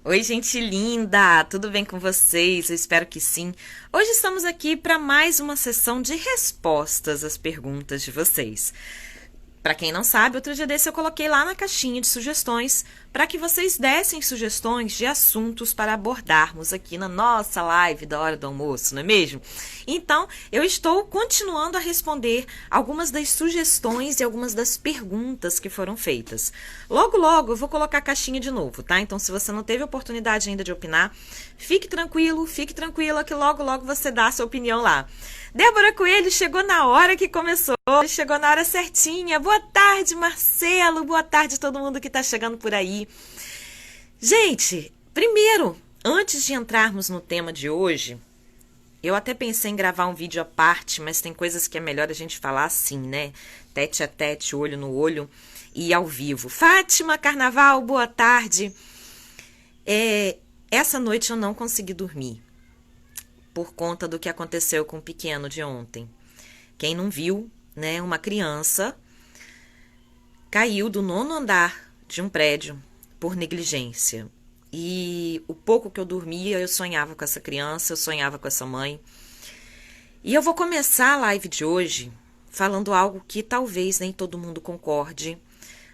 Oi, gente linda! Tudo bem com vocês? Eu espero que sim. Hoje estamos aqui para mais uma sessão de respostas às perguntas de vocês. Para quem não sabe, outro dia desse eu coloquei lá na caixinha de sugestões para que vocês dessem sugestões de assuntos para abordarmos aqui na nossa live da hora do almoço, não é mesmo? Então, eu estou continuando a responder algumas das sugestões e algumas das perguntas que foram feitas. Logo, logo eu vou colocar a caixinha de novo, tá? Então, se você não teve oportunidade ainda de opinar, fique tranquila que logo, logo você dá a sua opinião lá. Débora Coelho chegou na hora que começou, chegou na hora certinha. Boa tarde, Marcelo. Boa tarde todo mundo que está chegando por aí. Gente, primeiro, antes de entrarmos no tema de hoje, eu até pensei em gravar um vídeo à parte, mas tem coisas que é melhor a gente falar assim, né? Tete a tete, olho no olho e ao vivo. Fátima Carnaval, boa tarde. Essa noite eu não consegui dormir por conta do que aconteceu com o pequeno de ontem. Quem não viu, né, uma criança caiu do 9º andar de um prédio por negligência. E o pouco que eu dormia, eu sonhava com essa criança, eu sonhava com essa mãe. E eu vou começar a live de hoje falando algo que talvez nem todo mundo concorde,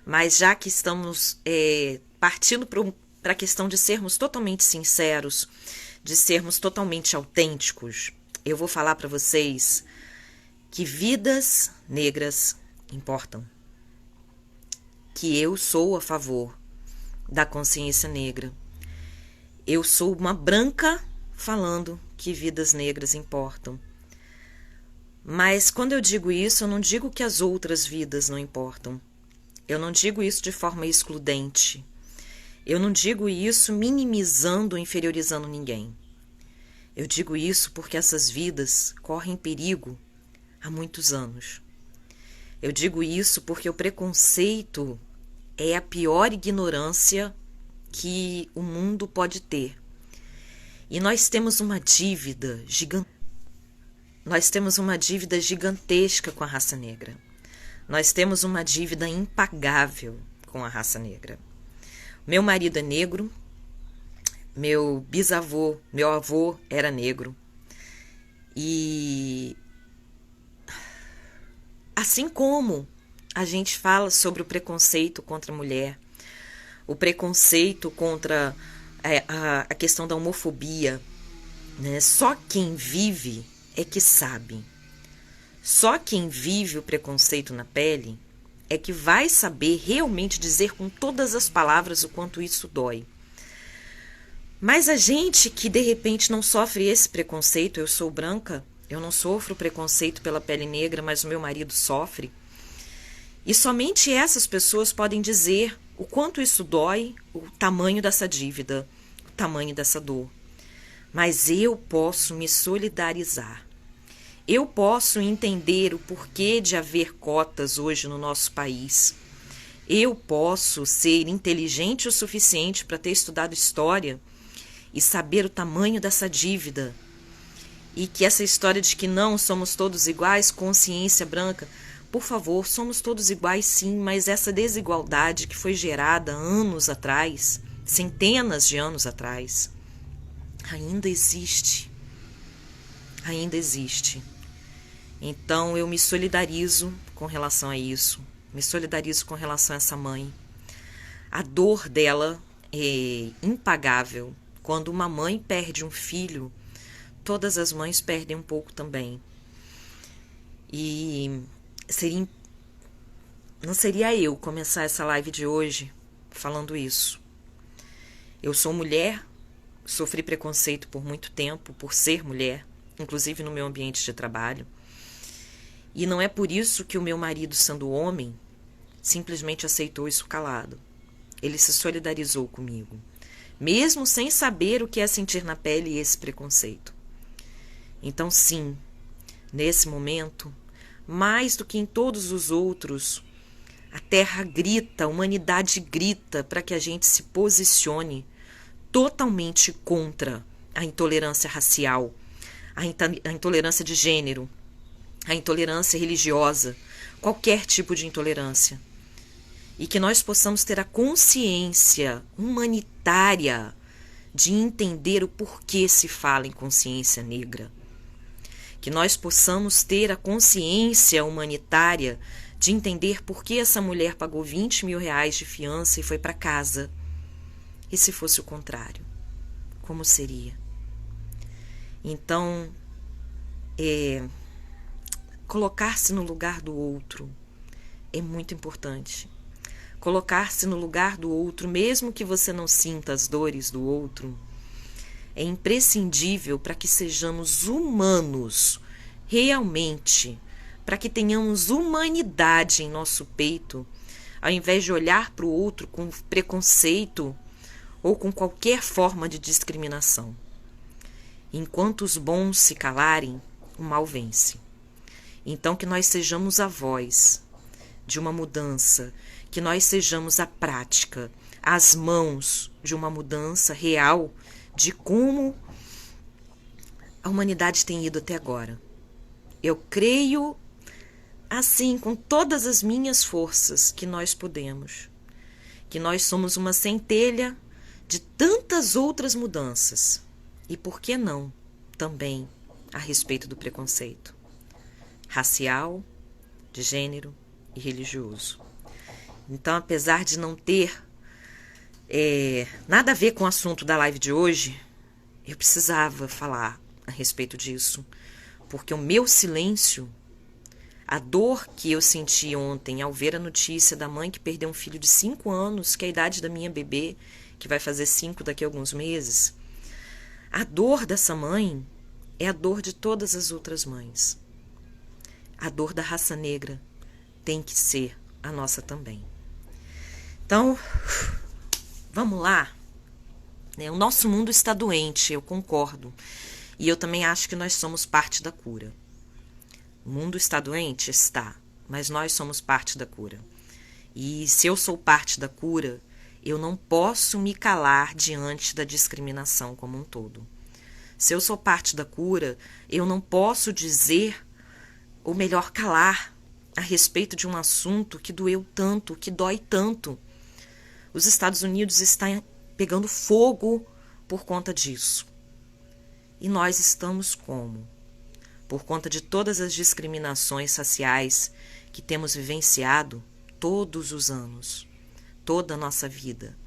mas já que estamos partindo para a questão de sermos totalmente sinceros, de sermos totalmente autênticos, eu vou falar para vocês que vidas negras importam. Que eu sou a favor da consciência negra. Eu sou uma branca falando que vidas negras importam. Mas quando eu digo isso, eu não digo que as outras vidas não importam. Eu não digo isso de forma excludente. Eu não digo isso minimizando ou inferiorizando ninguém. Eu digo isso porque essas vidas correm perigo há muitos anos. Eu digo isso porque o preconceito é a pior ignorância que o mundo pode ter. E nós temos uma dívida gigantesca com a raça negra. Nós temos uma dívida impagável com a raça negra. Meu marido é negro, meu avô era negro. E assim como a gente fala sobre o preconceito contra a mulher, o preconceito contra a questão da homofobia, né? Só quem vive é que sabe. Só quem vive o preconceito na pele é que vai saber realmente dizer com todas as palavras o quanto isso dói. Mas a gente que de repente não sofre esse preconceito, eu sou branca, eu não sofro preconceito pela pele negra, mas o meu marido sofre. E somente essas pessoas podem dizer o quanto isso dói, o tamanho dessa dívida, o tamanho dessa dor. Mas eu posso me solidarizar. Eu posso entender o porquê de haver cotas hoje no nosso país. Eu posso ser inteligente o suficiente para ter estudado história e saber o tamanho dessa dívida. E que essa história de que não somos todos iguais, consciência branca, por favor, somos todos iguais sim, mas essa desigualdade que foi gerada anos atrás, centenas de anos atrás, ainda existe. Ainda existe. Então eu me solidarizo com relação a isso, me solidarizo com relação a essa mãe. A dor dela é impagável. Quando uma mãe perde um filho, todas as mães perdem um pouco também. E não seria eu começar essa live de hoje falando isso. Eu sou mulher, sofri preconceito por muito tempo, por ser mulher, inclusive no meu ambiente de trabalho. E não é por isso que o meu marido, sendo homem, simplesmente aceitou isso calado. Ele se solidarizou comigo, mesmo sem saber o que é sentir na pele esse preconceito. Então, sim, nesse momento, mais do que em todos os outros, a terra grita, a humanidade grita para que a gente se posicione totalmente contra a intolerância racial, a intolerância de gênero, a intolerância religiosa, qualquer tipo de intolerância. E que nós possamos ter a consciência humanitária de entender o porquê se fala em consciência negra. Que nós possamos ter a consciência humanitária de entender por que essa mulher pagou 20 mil reais de fiança e foi para casa. E se fosse o contrário, como seria? Então, colocar-se no lugar do outro é muito importante. Colocar-se no lugar do outro, mesmo que você não sinta as dores do outro, é imprescindível para que sejamos humanos, realmente, para que tenhamos humanidade em nosso peito, ao invés de olhar para o outro com preconceito ou com qualquer forma de discriminação. Enquanto os bons se calarem, o mal vence. Então que nós sejamos a voz de uma mudança, que nós sejamos a prática, as mãos de uma mudança real de como a humanidade tem ido até agora. Eu creio, assim, com todas as minhas forças, que nós podemos, que nós somos uma centelha de tantas outras mudanças. E por que não também a respeito do preconceito racial, de gênero e religioso. Então, apesar de não ter nada a ver com o assunto da live de hoje, eu precisava falar a respeito disso, porque o meu silêncio, a dor que eu senti ontem ao ver a notícia da mãe que perdeu um filho de 5 anos, que é a idade da minha bebê, que vai fazer 5 daqui a alguns meses, a dor dessa mãe é a dor de todas as outras mães. A dor da raça negra tem que ser a nossa também. Então, vamos lá. O nosso mundo está doente, eu concordo. E eu também acho que nós somos parte da cura. O mundo está doente? Está. Mas nós somos parte da cura. E se eu sou parte da cura, eu não posso me calar diante da discriminação como um todo. Se eu sou parte da cura, eu não posso dizer, ou melhor, calar a respeito de um assunto que doeu tanto, que dói tanto. Os Estados Unidos estão pegando fogo por conta disso. E nós estamos como? Por conta de todas as discriminações raciais que temos vivenciado todos os anos, toda a nossa vida,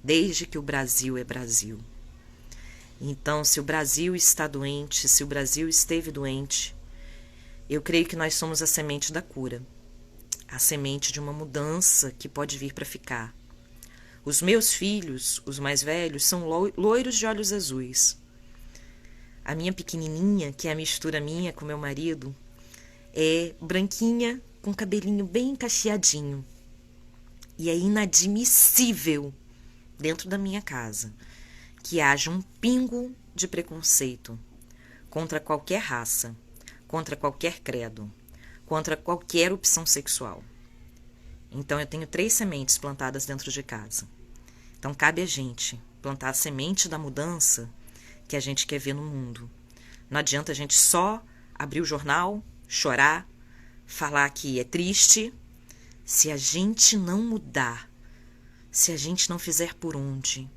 desde que o Brasil é Brasil. Então, se o Brasil está doente, se o Brasil esteve doente, eu creio que nós somos a semente da cura, a semente de uma mudança que pode vir para ficar. Os meus filhos, os mais velhos, são loiros de olhos azuis. A minha pequenininha, que é a mistura minha com meu marido, é branquinha com cabelinho bem cacheadinho. E é inadmissível dentro da minha casa que haja um pingo de preconceito contra qualquer raça, contra qualquer credo, contra qualquer opção sexual. Então eu tenho 3 sementes plantadas dentro de casa. Então cabe a gente plantar a semente da mudança que a gente quer ver no mundo. Não adianta a gente só abrir o jornal, chorar, falar que é triste, se a gente não mudar, se a gente não fizer por onde.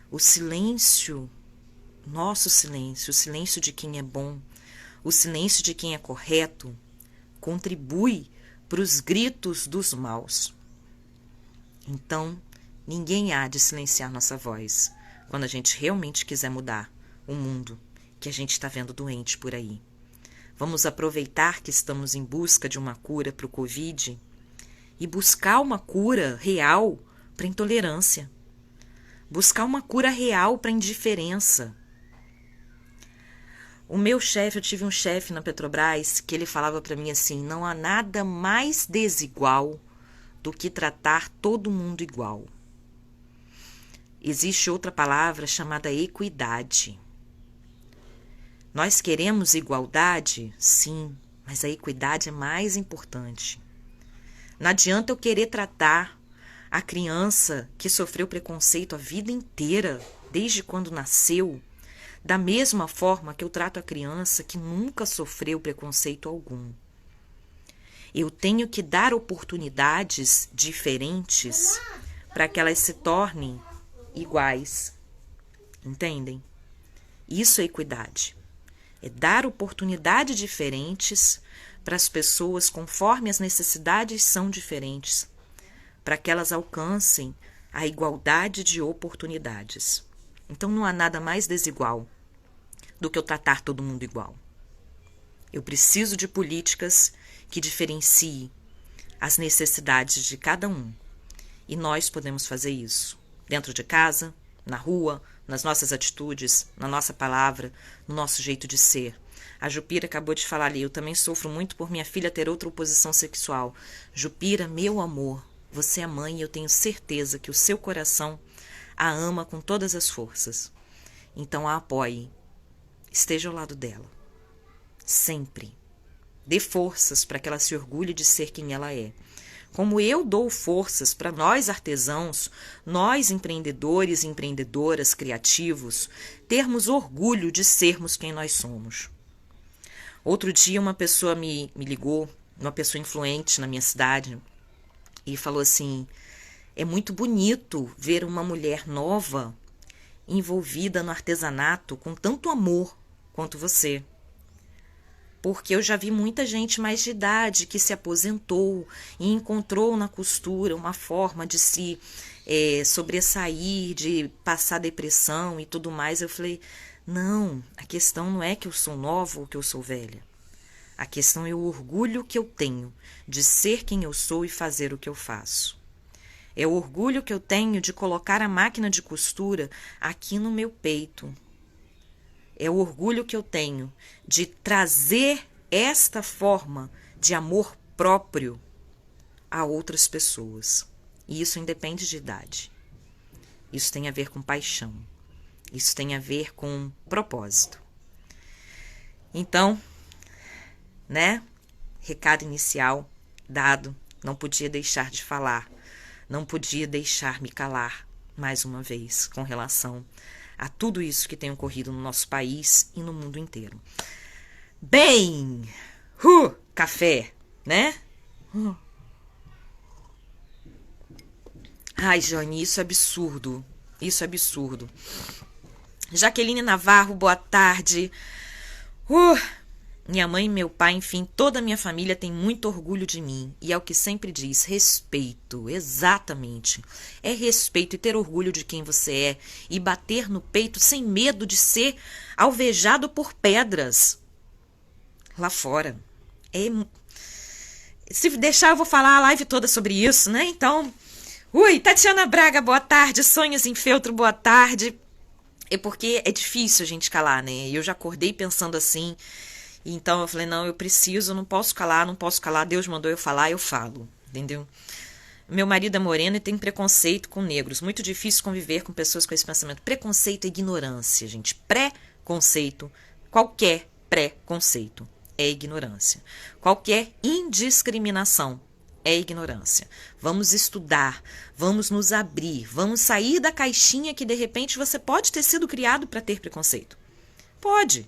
O silêncio, nosso silêncio, o silêncio de quem é bom, o silêncio de quem é correto, contribui para os gritos dos maus. Então, ninguém há de silenciar nossa voz quando a gente realmente quiser mudar o mundo que a gente está vendo doente por aí. Vamos aproveitar que estamos em busca de uma cura para o Covid e buscar uma cura real para a intolerância. Buscar uma cura real para a indiferença. O meu chefe, eu tive um chefe na Petrobras que ele falava para mim assim, não há nada mais desigual do que tratar todo mundo igual. Existe outra palavra chamada equidade. Nós queremos igualdade? Sim, mas a equidade é mais importante. Não adianta eu querer tratar a criança que sofreu preconceito a vida inteira, desde quando nasceu, da mesma forma que eu trato a criança que nunca sofreu preconceito algum. Eu tenho que dar oportunidades diferentes para que elas se tornem iguais. Entendem? Isso é equidade. É dar oportunidades diferentes para as pessoas conforme as necessidades são diferentes, para que elas alcancem a igualdade de oportunidades. Então não há nada mais desigual do que eu tratar todo mundo igual. Eu preciso de políticas que diferenciem as necessidades de cada um. E nós podemos fazer isso dentro de casa, na rua, nas nossas atitudes, na nossa palavra, no nosso jeito de ser. A Jupira acabou de falar ali, eu também sofro muito por minha filha ter outra oposição sexual. Jupira, meu amor, você é mãe e eu tenho certeza que o seu coração a ama com todas as forças. Então a apoie. Esteja ao lado dela. Sempre. Dê forças para que ela se orgulhe de ser quem ela é. Como eu dou forças para nós artesãos, nós empreendedores e empreendedoras criativos, termos orgulho de sermos quem nós somos. Outro dia uma pessoa me ligou, uma pessoa influente na minha cidade, e falou assim, é muito bonito ver uma mulher nova envolvida no artesanato com tanto amor quanto você. Porque eu já vi muita gente mais de idade que se aposentou e encontrou na costura uma forma de se sobressair, de passar depressão e tudo mais. Eu falei, não, a questão não é que eu sou nova ou que eu sou velha. A questão é o orgulho que eu tenho de ser quem eu sou e fazer o que eu faço. É o orgulho que eu tenho de colocar a máquina de costura aqui no meu peito. É o orgulho que eu tenho de trazer esta forma de amor próprio a outras pessoas. E isso independe de idade. Isso tem a ver com paixão. Isso tem a ver com propósito. Então, né? Recado inicial dado. Não podia deixar de falar. Não podia deixar me calar mais uma vez com relação a tudo isso que tem ocorrido no nosso país e no mundo inteiro. Bem, café, né? Ai, Jane, isso é absurdo. Isso é absurdo. Jaqueline Navarro, boa tarde. Minha mãe e meu pai, enfim, toda a minha família tem muito orgulho de mim. E é o que sempre diz, respeito, exatamente. É respeito e ter orgulho de quem você é. E bater no peito sem medo de ser alvejado por pedras. Lá fora. Se deixar, eu vou falar a live toda sobre isso, né? Então, Tatiana Braga, boa tarde. Sonhos em Feltro, boa tarde. É porque é difícil a gente calar, né? Eu já acordei pensando assim... Então eu falei, não, eu preciso, não posso calar, Deus mandou eu falar, eu falo, entendeu? Meu marido é moreno e tem preconceito com negros, muito difícil conviver com pessoas com esse pensamento. Preconceito é ignorância, gente, preconceito, qualquer preconceito é ignorância. Qualquer indiscriminação é ignorância. Vamos estudar, vamos nos abrir, vamos sair da caixinha que de repente você pode ter sido criado para ter preconceito. Pode.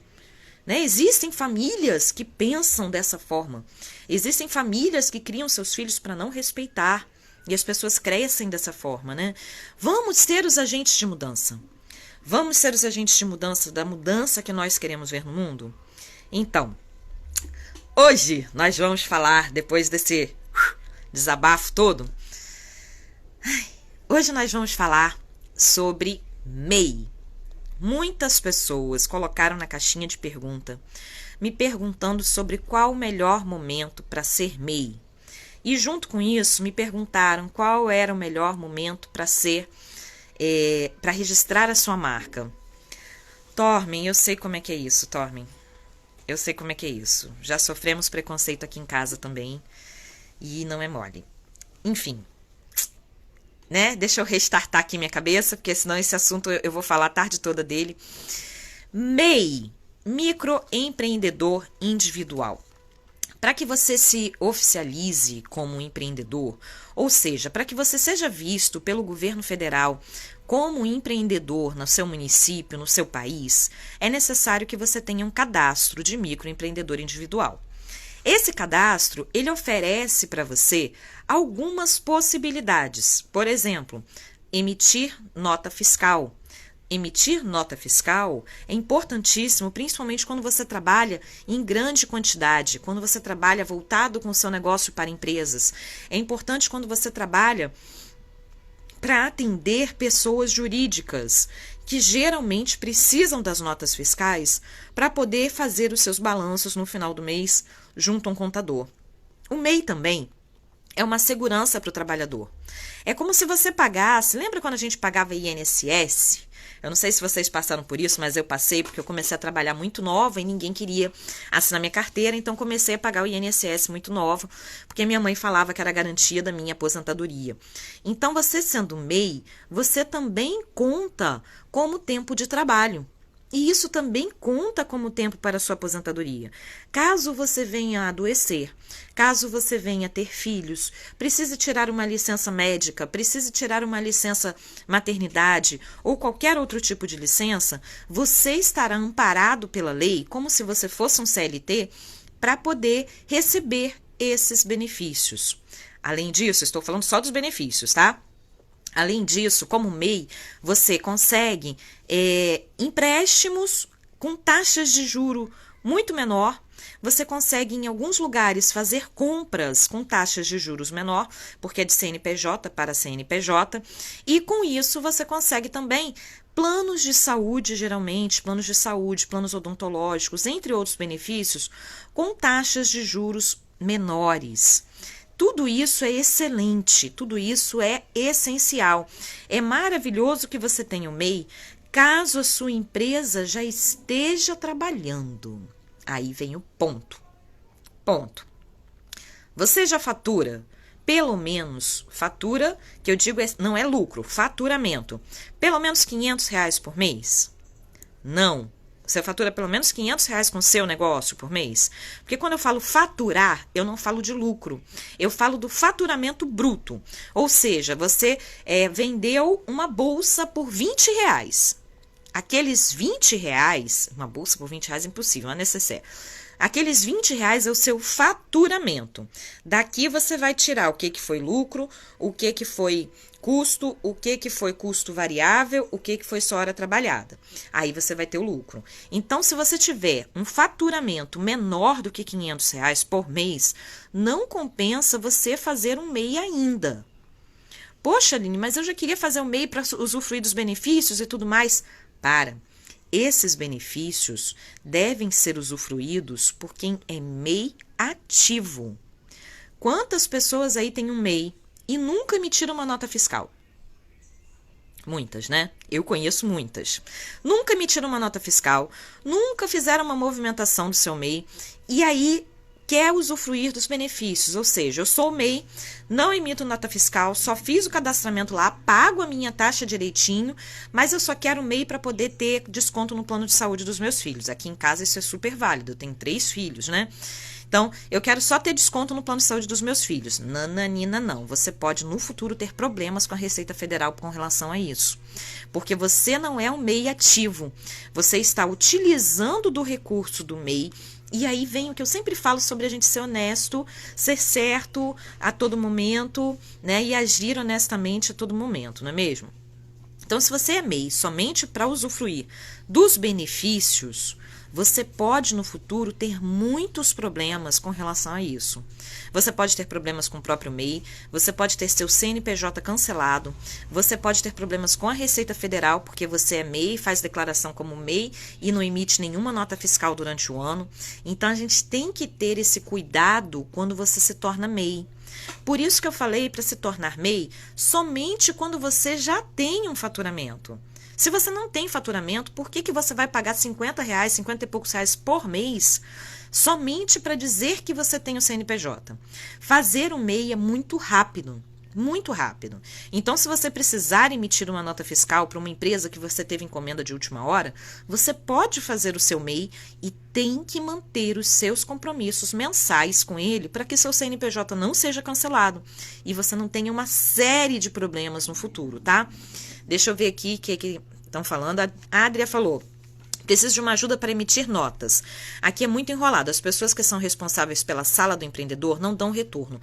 Né? Existem famílias que pensam dessa forma. Existem famílias que criam seus filhos para não respeitar. E as pessoas crescem dessa forma. Né? Vamos ser os agentes de mudança. Vamos ser os agentes de mudança, da mudança que nós queremos ver no mundo? Então, hoje nós vamos falar, depois desse desabafo todo, hoje nós vamos falar sobre MEI. Muitas pessoas colocaram na caixinha de pergunta, me perguntando sobre qual o melhor momento para ser MEI. E junto com isso, me perguntaram qual era o melhor momento para para registrar a sua marca. Tormen, eu sei como é que é isso, Tormen. Eu sei como é que é isso. Já sofremos preconceito aqui em casa também. E não é mole. Enfim. Né? Deixa eu restartar aqui minha cabeça, porque senão esse assunto eu vou falar a tarde toda dele. MEI, microempreendedor individual. Para que você se oficialize como um empreendedor, ou seja, para que você seja visto pelo governo federal como um empreendedor no seu município, no seu país, é necessário que você tenha um cadastro de microempreendedor individual. Esse cadastro, ele oferece para você algumas possibilidades. Por exemplo, emitir nota fiscal, emitir nota fiscal é importantíssimo, principalmente quando você trabalha em grande quantidade, quando você trabalha voltado com o seu negócio para empresas. É importante quando você trabalha para atender pessoas jurídicas, que geralmente precisam das notas fiscais para poder fazer os seus balanços no final do mês junto a um contador. O MEI também é uma segurança para o trabalhador. É como se você pagasse, lembra quando a gente pagava INSS? Eu não sei se vocês passaram por isso, mas eu passei porque eu comecei a trabalhar muito nova e ninguém queria assinar minha carteira, então comecei a pagar o INSS muito nova, porque minha mãe falava que era a garantia da minha aposentadoria. Então, você sendo MEI, você também conta como tempo de trabalho. E isso também conta como tempo para a sua aposentadoria. Caso você venha a adoecer, caso você venha ter filhos, precise tirar uma licença médica, precise tirar uma licença maternidade ou qualquer outro tipo de licença, você estará amparado pela lei, como se você fosse um CLT, para poder receber esses benefícios. Além disso, estou falando só dos benefícios, tá? Além disso, como MEI, você consegue empréstimos com taxas de juro muito menor. Você consegue, em alguns lugares, fazer compras com taxas de juros menor, porque é de CNPJ para CNPJ. E com isso, você consegue também planos de saúde, geralmente, planos de saúde, planos odontológicos, entre outros benefícios, com taxas de juros menores. Tudo isso é excelente, tudo isso é essencial. É maravilhoso que você tenha o MEI, caso a sua empresa já esteja trabalhando. Aí vem o ponto. Ponto. Você já fatura, pelo menos, fatura, que eu digo não é lucro, faturamento, pelo menos R$ 500 por mês? Não. Você fatura pelo menos R$ 500 com o seu negócio por mês? Porque quando eu falo faturar, eu não falo de lucro. Eu falo do faturamento bruto. Ou seja, você vendeu uma bolsa por R$ 20. Aqueles R$ 20, uma bolsa por R$ 20 é impossível, uma necessaire. Aqueles R$ 20 é o seu faturamento. Daqui você vai tirar o que foi lucro, o que foi custo, o que foi custo variável, o que foi só hora trabalhada. Aí você vai ter o lucro. Então, se você tiver um faturamento menor do que R$ 500 por mês, não compensa você fazer um MEI ainda. Poxa, Aline, mas eu já queria fazer um MEI para usufruir dos benefícios e tudo mais. Para. Esses benefícios devem ser usufruídos por quem é MEI ativo. Quantas pessoas aí têm um MEI e nunca emitiram uma nota fiscal? Muitas, né? Eu conheço muitas. Nunca emitiram uma nota fiscal, nunca fizeram uma movimentação do seu MEI e aí quer usufruir dos benefícios, ou seja, eu sou MEI, não emito nota fiscal, só fiz o cadastramento lá, pago a minha taxa direitinho, mas eu só quero MEI para poder ter desconto no plano de saúde dos meus filhos. Aqui em casa isso é super válido, eu tenho 3 filhos, né? Então, eu quero só ter desconto no plano de saúde dos meus filhos. Nananina, não. Você pode, no futuro, ter problemas com a Receita Federal com relação a isso. Porque você não é um MEI ativo. Você está utilizando do recurso do MEI. E aí vem o que eu sempre falo sobre a gente ser honesto, ser certo a todo momento, né? E agir honestamente a todo momento, não é mesmo? Então, se você é MEI somente para usufruir dos benefícios, você pode, no futuro, ter muitos problemas com relação a isso. Você pode ter problemas com o próprio MEI, você pode ter seu CNPJ cancelado, você pode ter problemas com a Receita Federal, porque você é MEI, faz declaração como MEI e não emite nenhuma nota fiscal durante o ano. Então, a gente tem que ter esse cuidado quando você se torna MEI. Por isso que eu falei para se tornar MEI somente quando você já tem um faturamento. Se você não tem faturamento, por que você vai pagar R$ 50 e poucos reais por mês somente para dizer que você tem o CNPJ? Fazer um MEI é muito rápido, muito rápido. Então, se você precisar emitir uma nota fiscal para uma empresa que você teve encomenda de última hora, você pode fazer o seu MEI e tem que manter os seus compromissos mensais com ele para que seu CNPJ não seja cancelado e você não tenha uma série de problemas no futuro, tá? Deixa eu ver aqui o que estão falando. A Adria falou: preciso de uma ajuda para emitir notas. Aqui é muito enrolado. As pessoas que são responsáveis pela sala do empreendedor não dão retorno.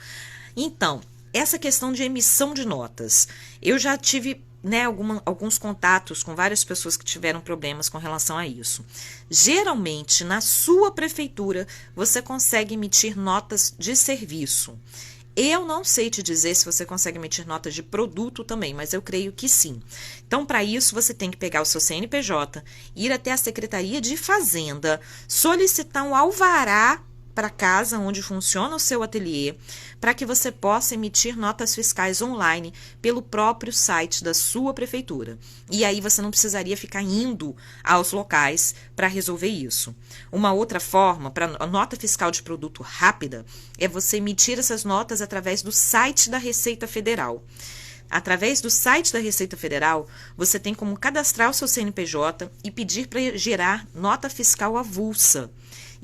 Então, essa questão de emissão de notas. Eu já tive né, alguns contatos com várias pessoas que tiveram problemas com relação a isso. Geralmente, na sua prefeitura, você consegue emitir notas de serviço. Eu não sei te dizer se você consegue emitir notas de produto também, mas eu creio que sim. Então, para isso, você tem que pegar o seu CNPJ, ir até a Secretaria de Fazenda, solicitar um alvará para a casa onde funciona o seu ateliê, para que você possa emitir notas fiscais online pelo próprio site da sua prefeitura. E aí você não precisaria ficar indo aos locais para resolver isso. Uma outra forma para a nota fiscal de produto rápida é você emitir essas notas através do site da Receita Federal. Através do site da Receita Federal, você tem como cadastrar o seu CNPJ e pedir para gerar nota fiscal avulsa.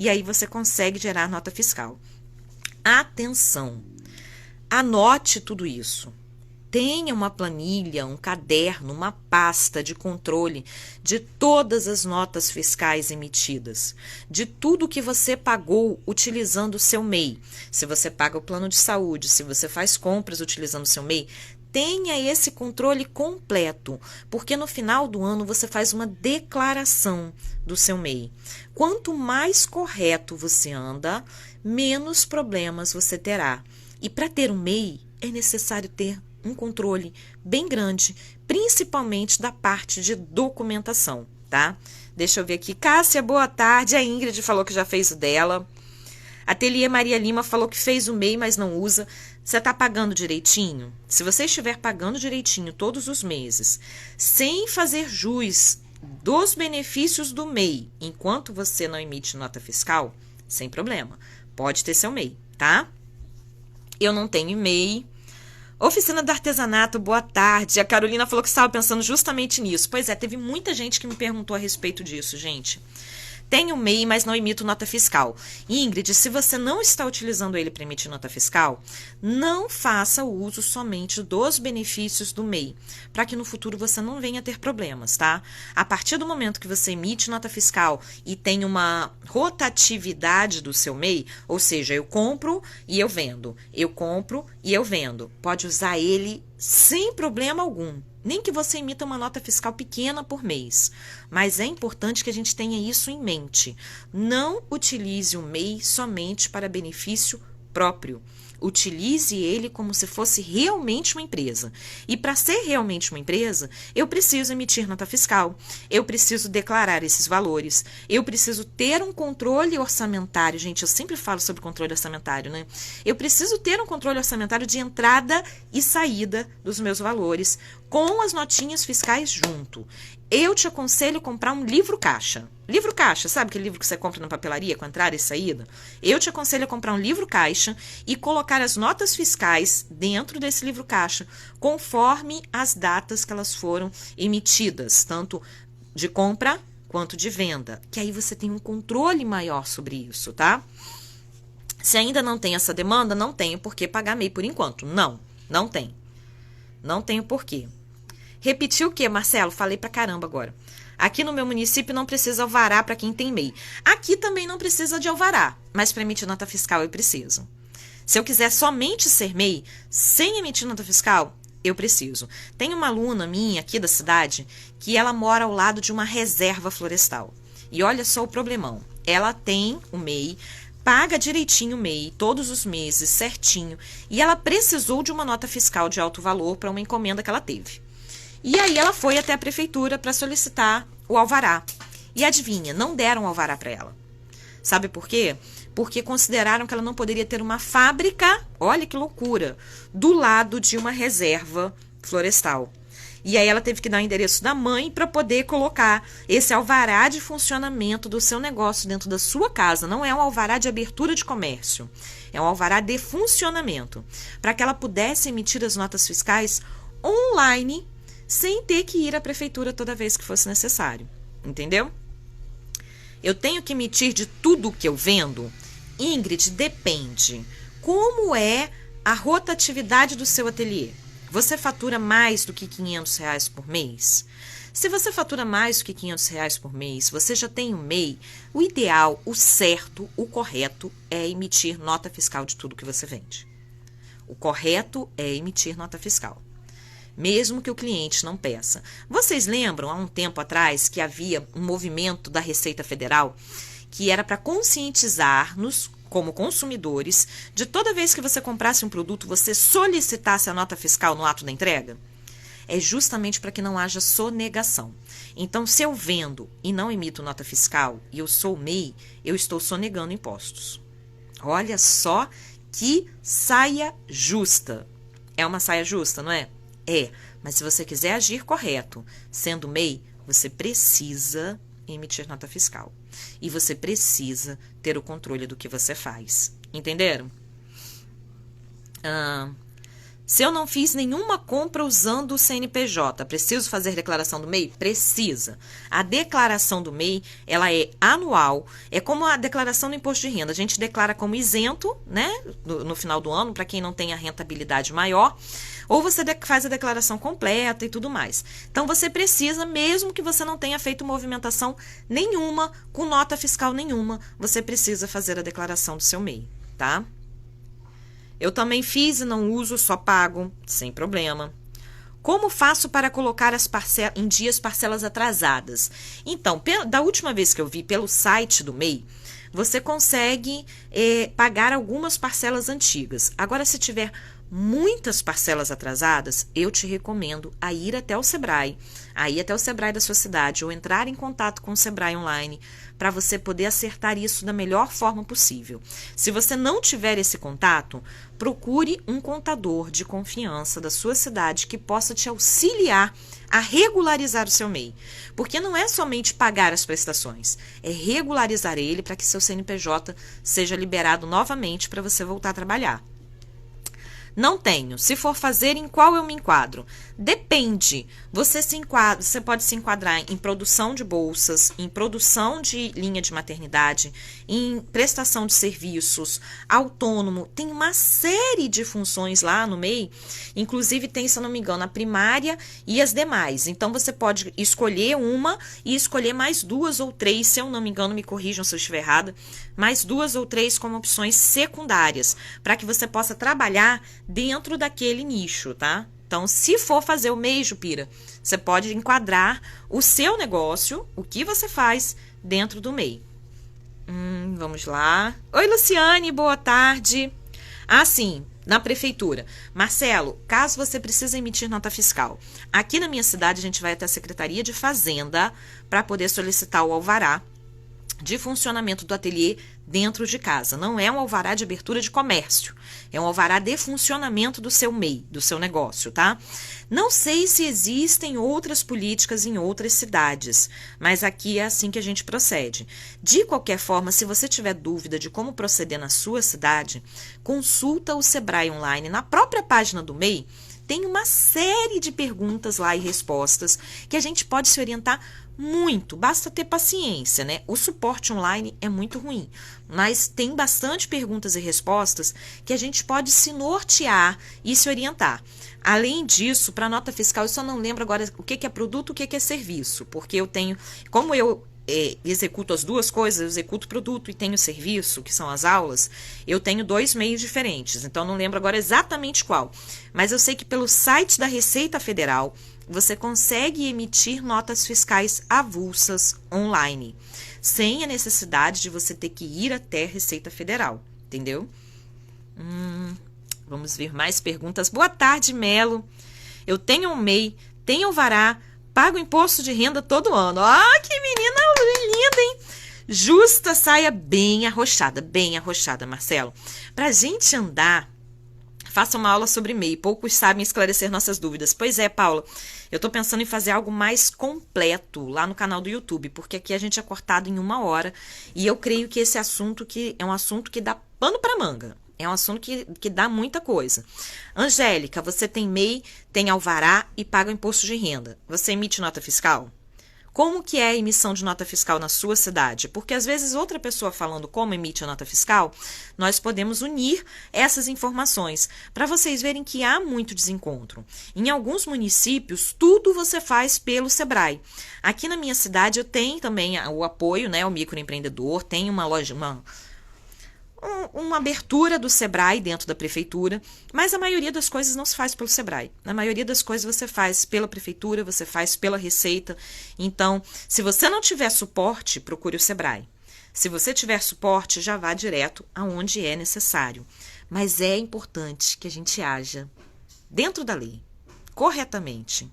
E aí você consegue gerar nota fiscal. Atenção! Anote tudo isso. Tenha uma planilha, um caderno, uma pasta de controle de todas as notas fiscais emitidas, de tudo que você pagou utilizando o seu MEI. Se você paga o plano de saúde, se você faz compras utilizando o seu MEI, tenha esse controle completo, porque no final do ano você faz uma declaração do seu MEI. Quanto mais correto você anda, menos problemas você terá. E para ter um MEI, é necessário ter um controle bem grande, principalmente da parte de documentação, tá? Deixa eu ver aqui. Cássia, boa tarde. A Ingrid falou que já fez o dela. Ateliê Maria Lima falou que fez o MEI, mas não usa. Você está pagando direitinho? Se você estiver pagando direitinho todos os meses, sem fazer jus dos benefícios do MEI, enquanto você não emite nota fiscal, sem problema. Pode ter seu MEI, tá? Eu não tenho MEI. Oficina do Artesanato, boa tarde. A Carolina falou que estava pensando justamente nisso. Pois é, teve muita gente que me perguntou a respeito disso, gente. Tenho MEI, mas não emito nota fiscal. Ingrid, se você não está utilizando ele para emitir nota fiscal, não faça uso somente dos benefícios do MEI, para que no futuro você não venha ter problemas, tá? A partir do momento que você emite nota fiscal e tem uma rotatividade do seu MEI, ou seja, eu compro e eu vendo, eu compro e eu vendo, pode usar ele sem problema algum. Nem que você emita uma nota fiscal pequena por mês. Mas é importante que a gente tenha isso em mente. Não utilize o MEI somente para benefício próprio. Utilize ele como se fosse realmente uma empresa. E para ser realmente uma empresa, eu preciso emitir nota fiscal, eu preciso declarar esses valores, eu preciso ter um controle orçamentário. Gente, eu sempre falo sobre controle orçamentário, né? Eu preciso ter um controle orçamentário de entrada e saída dos meus valores, com as notinhas fiscais junto. Eu te aconselho comprar um livro caixa. Livro caixa, sabe aquele livro que você compra na papelaria com entrada e saída? Eu te aconselho a comprar um livro caixa e colocar as notas fiscais dentro desse livro caixa, conforme as datas que elas foram emitidas, tanto de compra quanto de venda, que aí você tem um controle maior sobre isso, tá? Se ainda não tem essa demanda, não tenho por que pagar MEI por enquanto. Não tem. Não tenho por quê. Repetiu o quê, Marcelo? Falei pra caramba agora. Aqui no meu município não precisa alvará para quem tem MEI. Aqui também não precisa de alvará, mas para emitir nota fiscal eu preciso. Se eu quiser somente ser MEI, sem emitir nota fiscal, eu preciso. Tem uma aluna minha aqui da cidade que ela mora ao lado de uma reserva florestal. E olha só o problemão. Ela tem o MEI, paga direitinho o MEI, todos os meses, certinho, e ela precisou de uma nota fiscal de alto valor para uma encomenda que ela teve. E aí ela foi até a prefeitura para solicitar o alvará. E adivinha, não deram o alvará para ela. Sabe por quê? Porque consideraram que ela não poderia ter uma fábrica, olha que loucura, do lado de uma reserva florestal. E aí ela teve que dar o endereço da mãe para poder colocar esse alvará de funcionamento do seu negócio dentro da sua casa. Não é um alvará de abertura de comércio, é um alvará de funcionamento, para que ela pudesse emitir as notas fiscais online, sem ter que ir à prefeitura toda vez que fosse necessário. Entendeu? Eu tenho que emitir de tudo que eu vendo? Ingrid, depende. Como é a rotatividade do seu ateliê? Você fatura mais do que R$ 500 por mês? Se você fatura mais do que R$ 500 por mês, você já tem um MEI, o ideal, o certo, o correto é emitir nota fiscal de tudo que você vende. O correto é emitir nota fiscal. mesmo que o cliente não peça. Vocês lembram, há um tempo atrás, que havia um movimento da Receita Federal que era para conscientizar-nos, como consumidores, de toda vez que você comprasse um produto, você solicitasse a nota fiscal no ato da entrega? É justamente para que não haja sonegação. Então, se eu vendo e não emito nota fiscal e eu sou MEI, eu estou sonegando impostos. Olha só que saia justa. É uma saia justa, não é? É, mas se você quiser agir correto, sendo MEI, você precisa emitir nota fiscal. E você precisa ter o controle do que você faz. Entenderam? Se eu não fiz nenhuma compra usando o CNPJ, preciso fazer declaração do MEI? Precisa. A declaração do MEI, ela é anual, é como a declaração do imposto de renda. A gente declara como isento, né, no final do ano, para quem não tem a rentabilidade maior, ou você faz a declaração completa e tudo mais. Então, você precisa, mesmo que você não tenha feito movimentação nenhuma, com nota fiscal nenhuma, você precisa fazer a declaração do seu MEI, tá? Eu também fiz e não uso, só pago, sem problema. Como faço para colocar em dias parcelas atrasadas? Então, da última vez que eu vi pelo site do MEI, você consegue pagar algumas parcelas antigas. Agora, se tiver muitas parcelas atrasadas, eu te recomendo a ir até o Sebrae, da sua cidade, ou entrar em contato com o Sebrae online, para você poder acertar isso da melhor forma possível. Se você não tiver esse contato, procure um contador de confiança da sua cidade que possa te auxiliar a regularizar o seu MEI. Porque não é somente pagar as prestações, é regularizar ele para que seu CNPJ seja liberado novamente para você voltar a trabalhar. Não tenho. Se for fazer, em qual eu me enquadro? Depende. Você pode se enquadrar em produção de bolsas, em produção de linha de maternidade, em prestação de serviços, autônomo. Tem uma série de funções lá no MEI. Inclusive tem, se eu não me engano, a primária e as demais. Então, você pode escolher uma e escolher mais 2 ou 3, se eu não me engano, me corrijam se eu estiver errada, mais 2 ou 3 como opções secundárias, para que você possa trabalhar dentro daquele nicho, tá? Então, se for fazer o MEI, Jupira, você pode enquadrar o seu negócio, o que você faz dentro do MEI. Vamos lá. Oi, Luciane, boa tarde. Sim, na prefeitura. Marcelo, caso você precise emitir nota fiscal, aqui na minha cidade a gente vai até a Secretaria de Fazenda para poder solicitar o alvará de funcionamento do ateliê dentro de casa. Não é um alvará de abertura de comércio, é um alvará de funcionamento do seu MEI, do seu negócio, tá? Não sei se existem outras políticas em outras cidades, mas aqui é assim que a gente procede. De qualquer forma, se você tiver dúvida de como proceder na sua cidade, consulta o Sebrae online. Na própria página do MEI, tem uma série de perguntas lá e respostas que a gente pode se orientar muito, basta ter paciência, né? O suporte online é muito ruim, mas tem bastante perguntas e respostas que a gente pode se nortear e se orientar. Além disso, para nota fiscal, eu só não lembro agora o que é produto, o que é serviço, porque eu tenho, como eu executo as duas coisas, eu executo produto e tenho serviço, que são as aulas, eu tenho 2 meios diferentes, então não lembro agora exatamente qual, mas eu sei que pelo site da Receita Federal, você consegue emitir notas fiscais avulsas online, sem a necessidade de você ter que ir até a Receita Federal, entendeu? Vamos ver mais perguntas. Boa tarde, Melo. Eu tenho um MEI, tenho alvará, pago imposto de renda todo ano. Que menina linda, hein? Justa saia bem arrochada, Marcelo. Pra gente andar, faça uma aula sobre MEI. Poucos sabem esclarecer nossas dúvidas. Pois é, Paula. Eu tô pensando em fazer algo mais completo lá no canal do YouTube, porque aqui a gente é cortado em 1 hora. E eu creio que esse assunto é um assunto que dá pano pra manga. É um assunto que dá muita coisa. Angélica, você tem MEI, tem alvará e paga o imposto de renda. Você emite nota fiscal? Como que é a emissão de nota fiscal na sua cidade? Porque às vezes outra pessoa falando como emite a nota fiscal, nós podemos unir essas informações para vocês verem que há muito desencontro. Em alguns municípios, tudo você faz pelo Sebrae. Aqui na minha cidade eu tenho também o apoio, né, ao microempreendedor, tem uma loja, uma abertura do Sebrae dentro da prefeitura, mas a maioria das coisas não se faz pelo Sebrae. A maioria das coisas você faz pela prefeitura, você faz pela Receita. Então, se você não tiver suporte, procure o Sebrae. Se você tiver suporte, já vá direto aonde é necessário. Mas é importante que a gente haja dentro da lei, corretamente.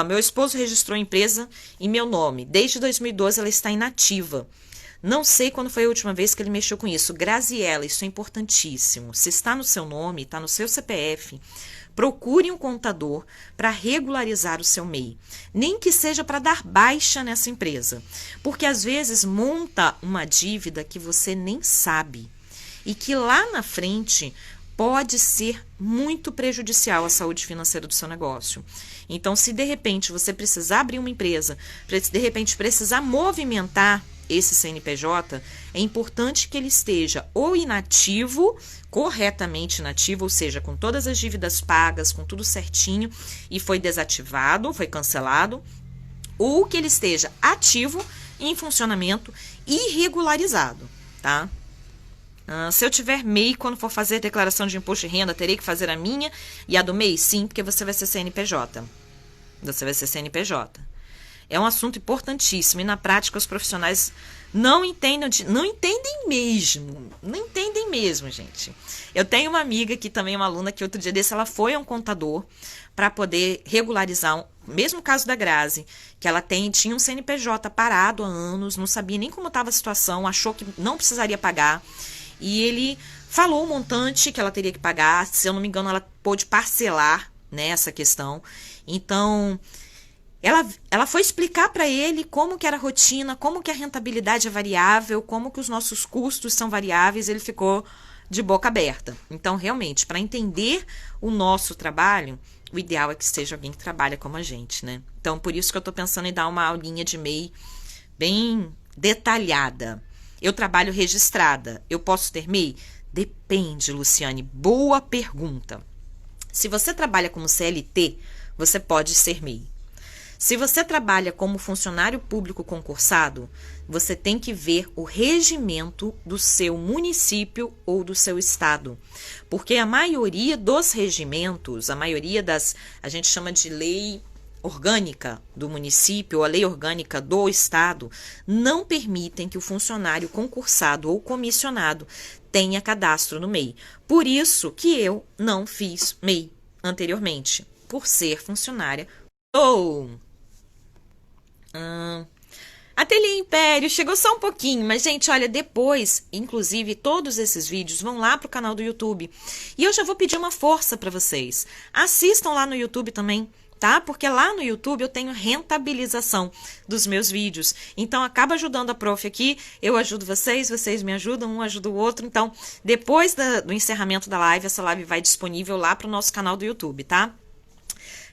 Meu esposo registrou a empresa em meu nome. Desde 2012 ela está inativa. Não sei quando foi a última vez que ele mexeu com isso. Graziela, isso é importantíssimo. Se está no seu nome, está no seu CPF, procure um contador para regularizar o seu MEI. Nem que seja para dar baixa nessa empresa. Porque às vezes monta uma dívida que você nem sabe. E que lá na frente pode ser muito prejudicial à saúde financeira do seu negócio. Então, se de repente você precisar abrir uma empresa, de repente precisar movimentar esse CNPJ, é importante que ele esteja ou inativo, corretamente inativo, ou seja, com todas as dívidas pagas, com tudo certinho, e foi desativado, foi cancelado, ou que ele esteja ativo, em funcionamento e regularizado, tá? Se eu tiver MEI, quando for fazer declaração de imposto de renda, terei que fazer a minha e a do MEI? Sim, porque você vai ser CNPJ. Você vai ser CNPJ. É um assunto importantíssimo e na prática os profissionais não entendem mesmo. Não entendem mesmo, gente. Eu tenho uma amiga que também é uma aluna que outro dia desse ela foi a um contador para poder regularizar, mesmo caso da Grazi, que ela tinha um CNPJ parado há anos, não sabia nem como estava a situação, achou que não precisaria pagar. E ele falou o montante que ela teria que pagar, se eu não me engano, ela pôde parcelar, né, essa questão. Então, ela foi explicar para ele como que era a rotina, como que a rentabilidade é variável, como que os nossos custos são variáveis, ele ficou de boca aberta. Então, realmente, para entender o nosso trabalho, o ideal é que seja alguém que trabalha como a gente, né? Então, por isso que eu estou pensando em dar uma aulinha de MEI bem detalhada. Eu trabalho registrada. Eu posso ter MEI? Depende, Luciane. Boa pergunta. Se você trabalha como CLT, você pode ser MEI. Se você trabalha como funcionário público concursado, você tem que ver o regimento do seu município ou do seu estado. Porque a maioria dos regimentos, a gente chama de lei orgânica do município ou a lei orgânica do estado não permitem que o funcionário concursado ou comissionado tenha cadastro no MEI. Por isso que eu não fiz MEI anteriormente, por ser funcionária. Ateliê Império, chegou só um pouquinho, mas gente, olha, depois, inclusive, todos esses vídeos vão lá pro canal do YouTube. E eu já vou pedir uma força para vocês. Assistam lá no YouTube também, tá? Porque lá no YouTube eu tenho rentabilização dos meus vídeos. Então, acaba ajudando a prof aqui, eu ajudo vocês me ajudam, um ajuda o outro. Então, depois do encerramento da live, essa live vai disponível lá pro nosso canal do YouTube, tá?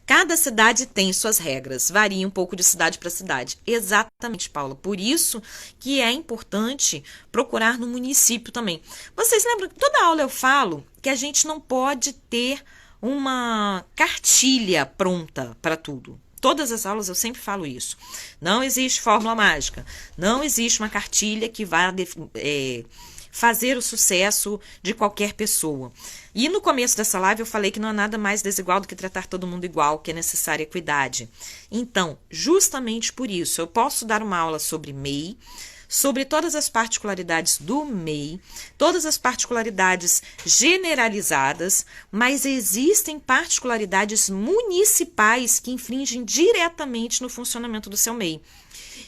Cada cidade tem suas regras, varia um pouco de cidade para cidade. Exatamente, Paula. Por isso que é importante procurar no município também. Vocês lembram que toda aula eu falo que a gente não pode ter uma cartilha pronta para tudo. Todas as aulas eu sempre falo isso. Não existe fórmula mágica. Não existe uma cartilha que vá fazer o sucesso de qualquer pessoa. E no começo dessa live eu falei que não há nada mais desigual do que tratar todo mundo igual, que é necessária equidade. Então, justamente por isso, eu posso dar uma aula sobre MEI, sobre todas as particularidades do MEI, todas as particularidades generalizadas, mas existem particularidades municipais que infringem diretamente no funcionamento do seu MEI.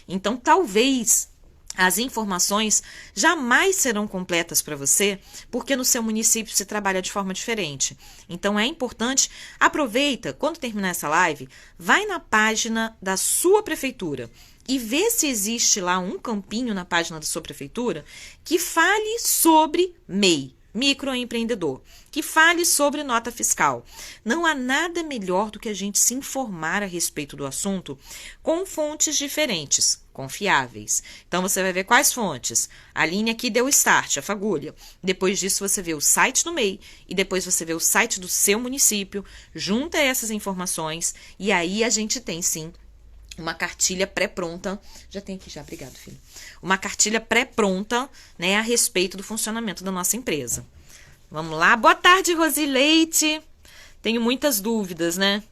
Então, talvez as informações jamais serão completas para você, porque no seu município se trabalha de forma diferente. Então, é importante, aproveita, quando terminar essa live, vai na página da sua prefeitura e vê se existe lá um campinho na página da sua prefeitura que fale sobre MEI, microempreendedor, que fale sobre nota fiscal. Não há nada melhor do que a gente se informar a respeito do assunto com fontes diferentes, confiáveis. Então, você vai ver quais fontes. A linha aqui deu start, a fagulha. Depois disso, você vê o site do MEI e depois você vê o site do seu município, junta essas informações e aí a gente tem, sim, uma cartilha pré-pronta. Já tem aqui já, obrigado, filho. Uma cartilha pré-pronta, né, a respeito do funcionamento da nossa empresa. Vamos lá. Boa tarde, Rosileite. Tenho muitas dúvidas, né?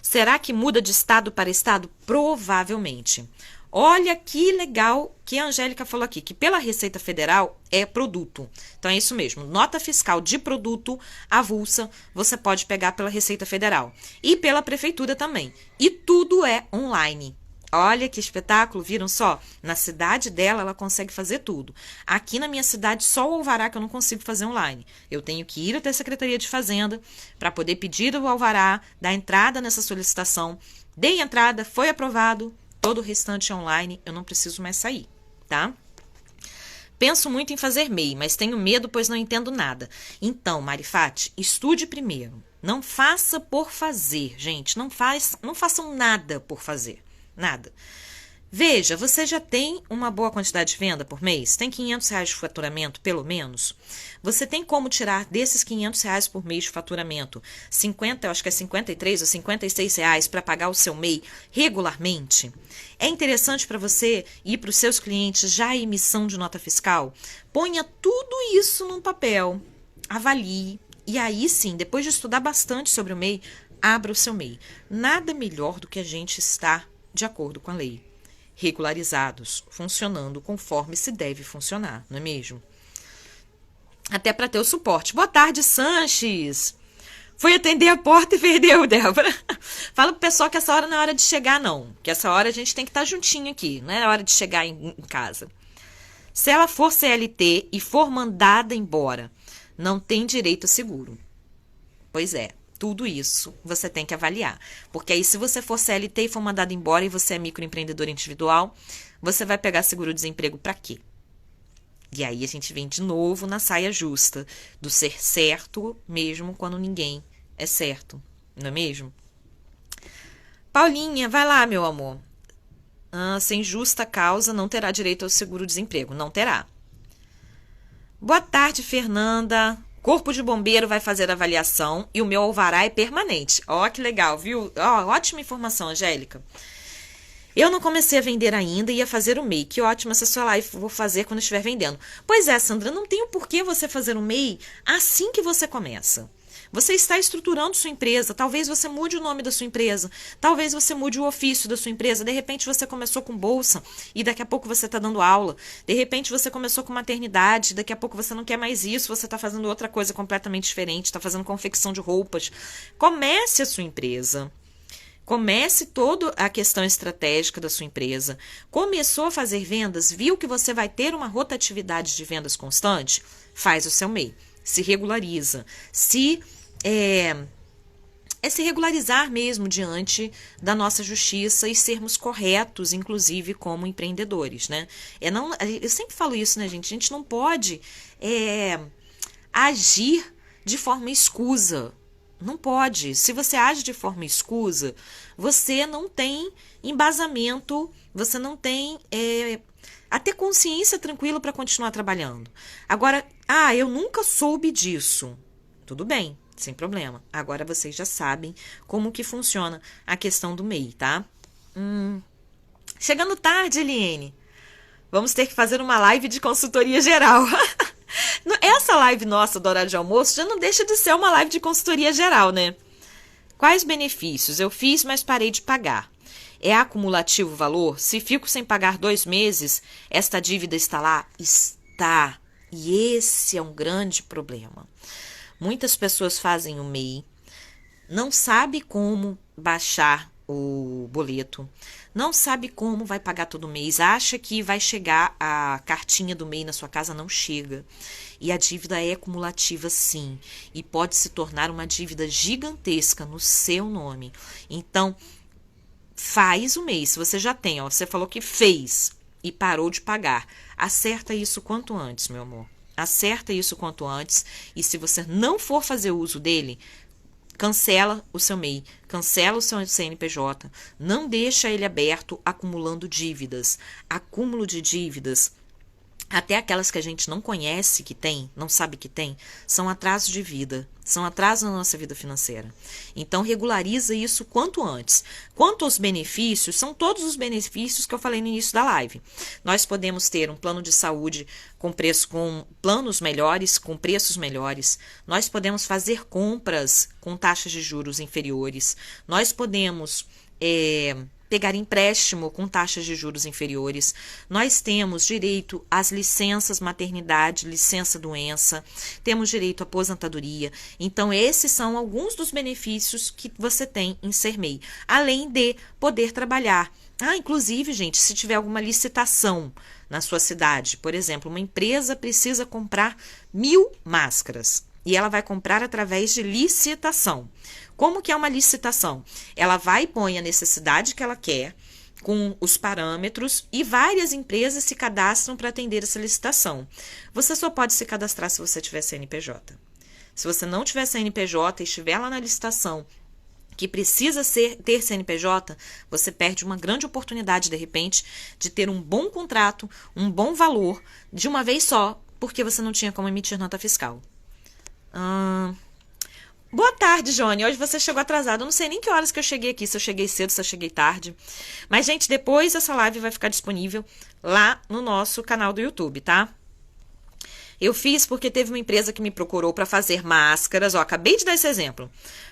Será que muda de estado para estado? Provavelmente. Olha que legal que a Angélica falou aqui, que pela Receita Federal é produto. Então é isso mesmo, nota fiscal de produto avulsa você pode pegar pela Receita Federal. E pela Prefeitura também. E tudo é online. Olha que espetáculo, viram só? Na cidade dela, ela consegue fazer tudo. Aqui na minha cidade, só o alvará que eu não consigo fazer online. Eu tenho que ir até a Secretaria de Fazenda para poder pedir o alvará, dar entrada nessa solicitação. Dei entrada, foi aprovado, todo o restante é online, eu não preciso mais sair, tá? Penso muito em fazer MEI, mas tenho medo, pois não entendo nada. Então, Marifate, estude primeiro. Não faça por fazer, gente. Não façam nada por fazer. Nada. Veja, você já tem uma boa quantidade de venda por mês? Tem R$500 de faturamento, pelo menos? Você tem como tirar desses R$500 por mês de faturamento 50, eu acho que é 53 ou R$56 para pagar o seu MEI regularmente? É interessante para você ir para os seus clientes já a emissão de nota fiscal? Ponha tudo isso num papel, avalie, e aí sim, depois de estudar bastante sobre o MEI, abra o seu MEI. Nada melhor do que a gente estar de acordo com a lei, regularizados, funcionando conforme se deve funcionar, não é mesmo? Até para ter o suporte. Boa tarde, Sanches. Foi atender a porta e perdeu, Débora. Fala pro pessoal que essa hora não é hora de chegar, não. Que essa hora a gente tem que estar juntinho aqui, não é hora de chegar em casa. Se ela for CLT e for mandada embora, não tem direito a seguro. Pois é. Tudo isso você tem que avaliar. Porque aí, se você for CLT e for mandado embora e você é microempreendedor individual, você vai pegar seguro-desemprego para quê? E aí a gente vem de novo na saia justa do ser certo mesmo quando ninguém é certo. Não é mesmo? Paulinha, vai lá, meu amor. Sem justa causa não terá direito ao seguro-desemprego. Não terá. Boa tarde, Fernanda. Corpo de Bombeiro vai fazer a avaliação e o meu alvará é permanente. Ó, que legal, viu? Ó, ótima informação, Angélica. Eu não comecei a vender ainda e ia fazer o MEI. Que ótimo essa sua live, vou fazer quando estiver vendendo. Pois é, Sandra, não tem o porquê você fazer o MEI assim que você começa. Você está estruturando sua empresa, talvez você mude o nome da sua empresa, talvez você mude o ofício da sua empresa, de repente você começou com bolsa e daqui a pouco você está dando aula, de repente você começou com maternidade, daqui a pouco você não quer mais isso, você está fazendo outra coisa completamente diferente, está fazendo confecção de roupas. Comece a sua empresa. Comece toda a questão estratégica da sua empresa. Começou a fazer vendas, viu que você vai ter uma rotatividade de vendas constante? Faz o seu MEI. Se regulariza. Se regularizar mesmo diante da nossa justiça e sermos corretos, inclusive como empreendedores, né? Eu sempre falo isso, né, gente? A gente não pode agir de forma escusa. Não pode. Se você age de forma escusa, você não tem embasamento, você não tem até consciência tranquila para continuar trabalhando. Agora, eu nunca soube disso. Tudo bem, sem problema. Agora vocês já sabem como que funciona a questão do MEI, tá? Chegando tarde, Eliane. Vamos ter que fazer uma live de consultoria geral. Essa live nossa do horário de almoço já não deixa de ser uma live de consultoria geral, né? Quais benefícios? Eu fiz, mas parei de pagar. É acumulativo o valor? Se fico sem pagar 2 meses, esta dívida está lá? Está. E esse é um grande problema. Muitas pessoas fazem o MEI, não sabe como baixar o boleto, não sabe como vai pagar todo mês, acha que vai chegar a cartinha do MEI na sua casa, não chega. E a dívida é acumulativa sim, e pode se tornar uma dívida gigantesca no seu nome. Então, faz o MEI, se você já tem, você falou que fez e parou de pagar, acerta isso quanto antes, meu amor. Acerta isso quanto antes, e se você não for fazer uso dele, cancela o seu MEI, cancela o seu CNPJ, não deixa ele aberto acumulando dívidas. Acúmulo de dívidas até aquelas que a gente não conhece que tem, não sabe que tem, são atrasos de vida, são atrasos na nossa vida financeira. Então, regulariza isso quanto antes. Quanto aos benefícios, são todos os benefícios que eu falei no início da live. Nós podemos ter um plano de saúde com planos melhores, com preços melhores. Nós podemos fazer compras com taxas de juros inferiores. Nós podemos pegar empréstimo com taxas de juros inferiores. Nós temos direito às licenças maternidade, licença doença, temos direito à aposentadoria. Então, esses são alguns dos benefícios que você tem em ser MEI, além de poder trabalhar. Inclusive, gente, se tiver alguma licitação na sua cidade, por exemplo, uma empresa precisa comprar 1.000 máscaras e ela vai comprar através de licitação. Como que é uma licitação? Ela vai e põe a necessidade que ela quer, com os parâmetros, e várias empresas se cadastram para atender essa licitação. Você só pode se cadastrar se você tiver CNPJ. Se você não tiver CNPJ e estiver lá na licitação que precisa ter CNPJ, você perde uma grande oportunidade, de repente, de ter um bom contrato, um bom valor, de uma vez só, porque você não tinha como emitir nota fiscal. Boa tarde, Johnny. Hoje você chegou atrasado. Eu não sei nem que horas que eu cheguei aqui, se eu cheguei cedo, se eu cheguei tarde. Mas, gente, depois essa live vai ficar disponível lá no nosso canal do YouTube, tá? Eu fiz porque teve uma empresa que me procurou para fazer máscaras, acabei de dar esse exemplo,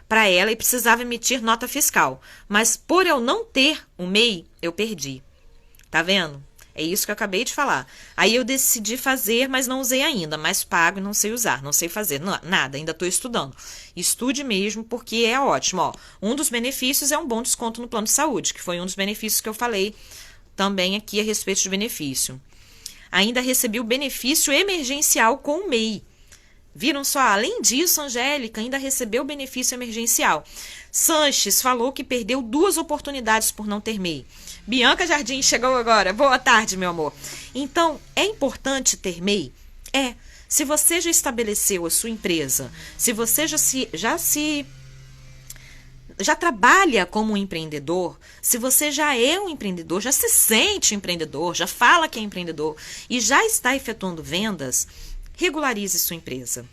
para ela e precisava emitir nota fiscal. Mas por eu não ter um MEI, eu perdi. Tá vendo? É isso que eu acabei de falar. Aí eu decidi fazer, mas não usei ainda. Mas pago e não sei usar, não sei fazer nada, ainda estou estudando. Estude mesmo, porque é ótimo. Um dos benefícios é um bom desconto no plano de saúde, que foi um dos benefícios que eu falei também aqui a respeito de benefício. Ainda recebi o benefício emergencial com o MEI. Viram só? Além disso, Angélica ainda recebeu o benefício emergencial. Sanches falou que perdeu 2 oportunidades por não ter MEI. Bianca Jardim chegou agora. Boa tarde, meu amor. Então, é importante ter MEI? Se você já estabeleceu a sua empresa, se você já trabalha como um empreendedor, se você já é um empreendedor, já se sente empreendedor, já fala que é empreendedor e já está efetuando vendas, regularize sua empresa.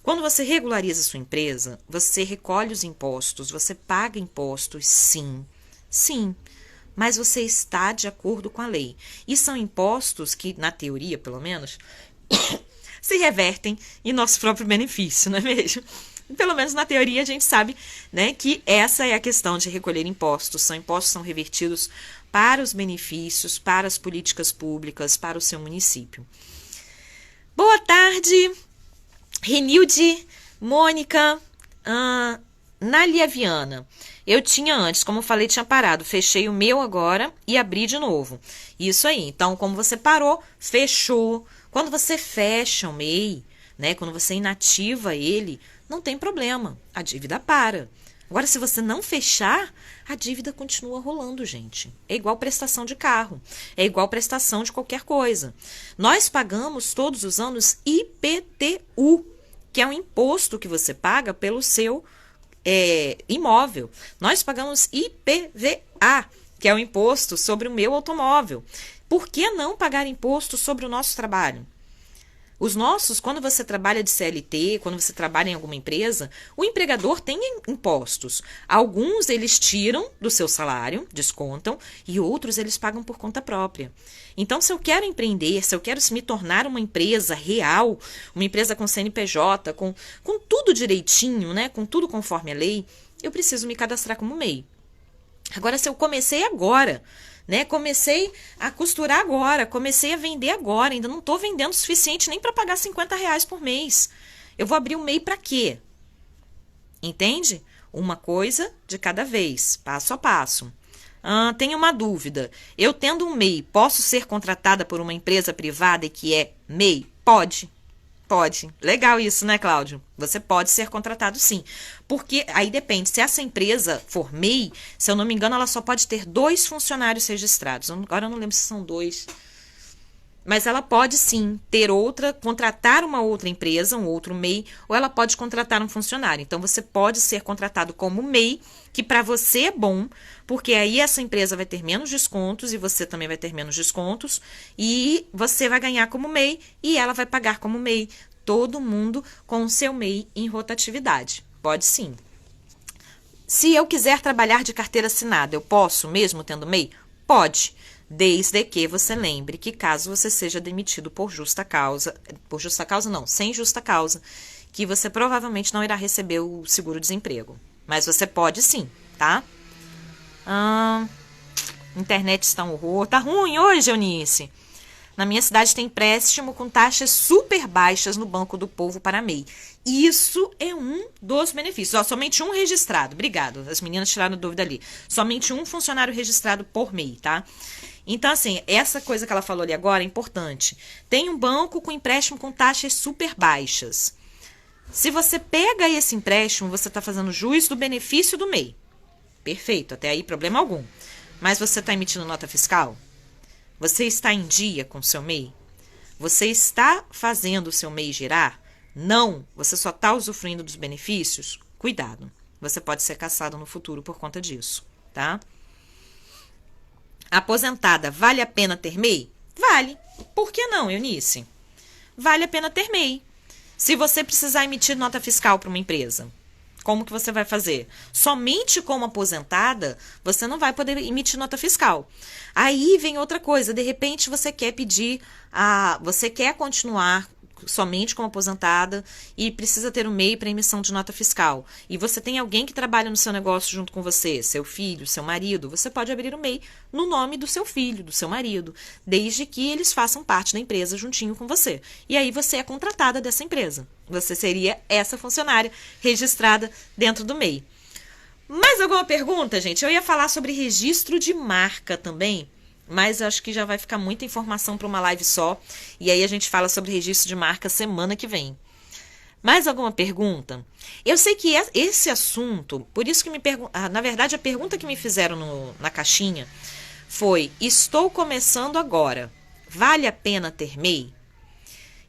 Quando você regulariza sua empresa, você recolhe os impostos, você paga impostos, sim, mas você está de acordo com a lei. E são impostos que, na teoria, pelo menos, se revertem em nosso próprio benefício, não é mesmo? Pelo menos na teoria a gente sabe, né, que essa é a questão de recolher impostos. São impostos que são revertidos para os benefícios, para as políticas públicas, para o seu município. Boa tarde, Renilde, Mônica, Nália Viana. Eu tinha antes, como eu falei, tinha parado. Fechei o meu agora e abri de novo. Isso aí. Então, como você parou, fechou. Quando você fecha o MEI, né, quando você inativa ele, não tem problema. A dívida para. Agora, se você não fechar, a dívida continua rolando, gente. É igual prestação de carro. É igual prestação de qualquer coisa. Nós pagamos todos os anos IPTU, que é um imposto que você paga pelo seu imóvel. Nós pagamos IPVA, que é o imposto sobre o meu automóvel. Por que não pagar imposto sobre o nosso trabalho? Os nossos, quando você trabalha de CLT, quando você trabalha em alguma empresa, o empregador tem impostos. Alguns eles tiram do seu salário, descontam, e outros eles pagam por conta própria. Então, se eu quero empreender, se eu quero me tornar uma empresa real, uma empresa com CNPJ, com tudo direitinho, né, com tudo conforme a lei, eu preciso me cadastrar como MEI. Agora, se eu comecei agora, né, comecei a costurar agora, comecei a vender agora, ainda não estou vendendo o suficiente nem para pagar R$50 por mês. Eu vou abrir o MEI para quê? Entende? Uma coisa de cada vez, passo a passo. Tenho uma dúvida. Eu tendo um MEI, posso ser contratada por uma empresa privada e que é MEI? Pode. Pode. Legal isso, né, Cláudio? Você pode ser contratado, sim. Porque aí depende. Se essa empresa for MEI, se eu não me engano, ela só pode ter 2 funcionários registrados. Agora eu não lembro se são 2. Mas ela pode sim ter outra, contratar uma outra empresa, um outro MEI, ou ela pode contratar um funcionário. Então você pode ser contratado como MEI, que para você é bom, porque aí essa empresa vai ter menos descontos e você também vai ter menos descontos, e você vai ganhar como MEI e ela vai pagar como MEI. Todo mundo com o seu MEI em rotatividade. Pode sim. Se eu quiser trabalhar de carteira assinada, eu posso mesmo tendo MEI? Pode. Desde que você lembre que caso você seja demitido por justa causa não, sem justa causa, que você provavelmente não irá receber o seguro-desemprego. Mas você pode sim, tá? Internet está um horror. Tá ruim hoje, Eunice. Na minha cidade tem empréstimo com taxas super baixas no Banco do Povo para MEI. Isso é um dos benefícios. Ó, somente um registrado. Obrigado. As meninas tiraram dúvida ali. Somente um funcionário registrado por MEI, tá? Então, assim, essa coisa que ela falou ali agora é importante. Tem um banco com empréstimo com taxas super baixas. Se você pega esse empréstimo, você está fazendo jus do benefício do MEI. Perfeito, até aí problema algum. Mas você está emitindo nota fiscal? Você está em dia com o seu MEI? Você está fazendo o seu MEI girar? Não, você só está usufruindo dos benefícios? Cuidado, você pode ser cassado no futuro por conta disso, tá? Aposentada, vale a pena ter MEI? Vale. Por que não, Eunice? Vale a pena ter MEI. Se você precisar emitir nota fiscal para uma empresa, como que você vai fazer? Somente como aposentada, você não vai poder emitir nota fiscal. Aí vem outra coisa, de repente você quer você quer continuar somente como aposentada e precisa ter um MEI para emissão de nota fiscal. E você tem alguém que trabalha no seu negócio junto com você, seu filho, seu marido, você pode abrir o MEI no nome do seu filho, do seu marido, desde que eles façam parte da empresa juntinho com você. E aí você é contratada dessa empresa. Você seria essa funcionária registrada dentro do MEI. Mais alguma pergunta, gente? Eu ia falar sobre registro de marca também, mas acho que já vai ficar muita informação para uma live só. E aí a gente fala sobre registro de marca semana que vem. Mais alguma pergunta? Eu sei que esse assunto, por isso que na verdade a pergunta que me fizeram na caixinha foi: estou começando agora, vale a pena ter MEI?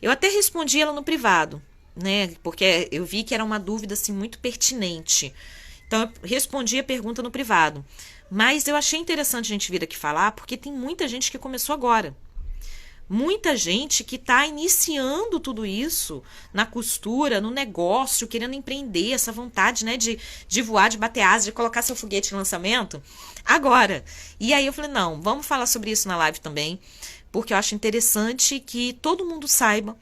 Eu até respondi ela no privado, né? Porque eu vi que era uma dúvida assim muito pertinente. Então eu respondi a pergunta no privado. Mas eu achei interessante a gente vir aqui falar, porque tem muita gente que começou agora. Muita gente que está iniciando tudo isso na costura, no negócio, querendo empreender, essa vontade, né, de voar, de bater asas, de colocar seu foguete em lançamento, agora. E aí eu falei, não, vamos falar sobre isso na live também, porque eu acho interessante que todo mundo saiba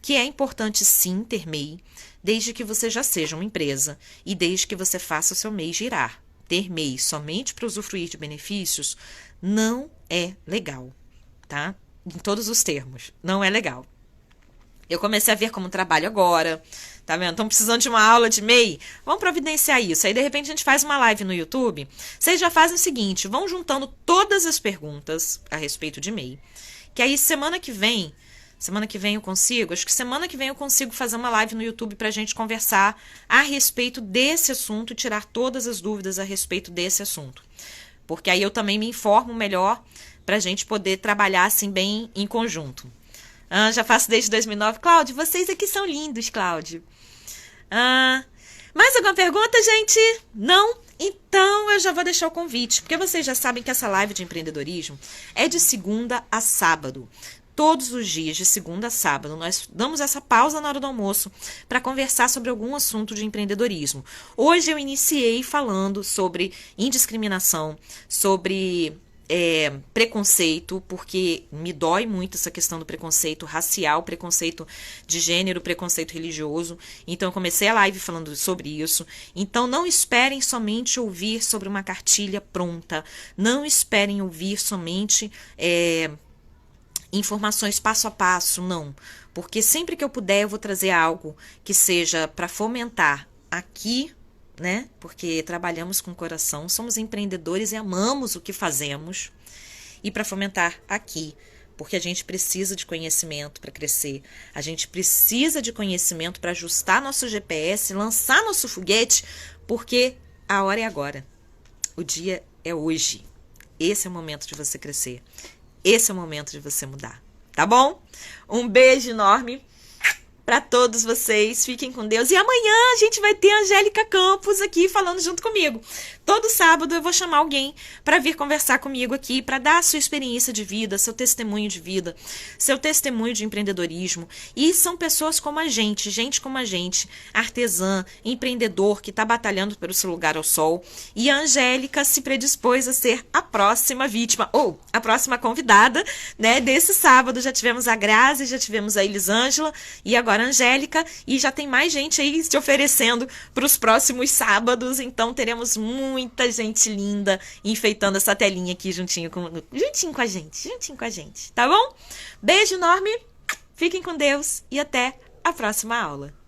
que é importante sim ter MEI, desde que você já seja uma empresa e desde que você faça o seu MEI girar. Ter MEI somente para usufruir de benefícios não é legal, tá? Em todos os termos, não é legal. Eu comecei a ver como trabalho agora, tá vendo? Estão precisando de uma aula de MEI? Vamos providenciar isso. Aí, de repente, a gente faz uma live no YouTube. Vocês já fazem o seguinte, vão juntando todas as perguntas a respeito de MEI, que aí semana que vem eu consigo, acho que semana que vem eu consigo fazer uma live no YouTube para a gente conversar a respeito desse assunto e tirar todas as dúvidas a respeito desse assunto. Porque aí eu também me informo melhor para a gente poder trabalhar assim bem em conjunto. Já faço desde 2009. Cláudio, vocês aqui são lindos, Cláudio. Mais alguma pergunta, gente? Não? Então eu já vou deixar o convite, porque vocês já sabem que essa live de empreendedorismo é de segunda a sábado. Todos os dias, de segunda a sábado, nós damos essa pausa na hora do almoço para conversar sobre algum assunto de empreendedorismo. Hoje eu iniciei falando sobre indiscriminação, sobre preconceito, porque me dói muito essa questão do preconceito racial, preconceito de gênero, preconceito religioso. Então eu comecei a live falando sobre isso. Então não esperem somente ouvir sobre uma cartilha pronta. Não esperem ouvir somente informações passo a passo, não. Porque sempre que eu puder eu vou trazer algo que seja para fomentar aqui, né? Porque trabalhamos com o coração, somos empreendedores e amamos o que fazemos. E para fomentar aqui, porque a gente precisa de conhecimento para crescer. A gente precisa de conhecimento para ajustar nosso GPS, lançar nosso foguete, porque a hora é agora. O dia é hoje. Esse é o momento de você crescer. Esse é o momento de você mudar. tá bom? Um beijo enorme para todos vocês, fiquem com Deus. E amanhã a gente vai ter a Angélica Campos aqui falando junto comigo. Todo sábado eu vou chamar alguém para vir conversar comigo aqui, para dar a sua experiência de vida, seu testemunho de vida, seu testemunho de empreendedorismo. E são pessoas como a gente como a gente, artesã, empreendedor, que está batalhando pelo seu lugar ao sol. E a Angélica se predispôs a ser a próxima vítima, ou a próxima convidada, né, desse sábado. Já tivemos a Grazi, já tivemos a Elisângela, e agora a Angélica, e já tem mais gente aí se oferecendo para os próximos sábados, então teremos muita gente linda enfeitando essa telinha aqui juntinho com a gente, tá bom? Beijo enorme, fiquem com Deus e até a próxima aula.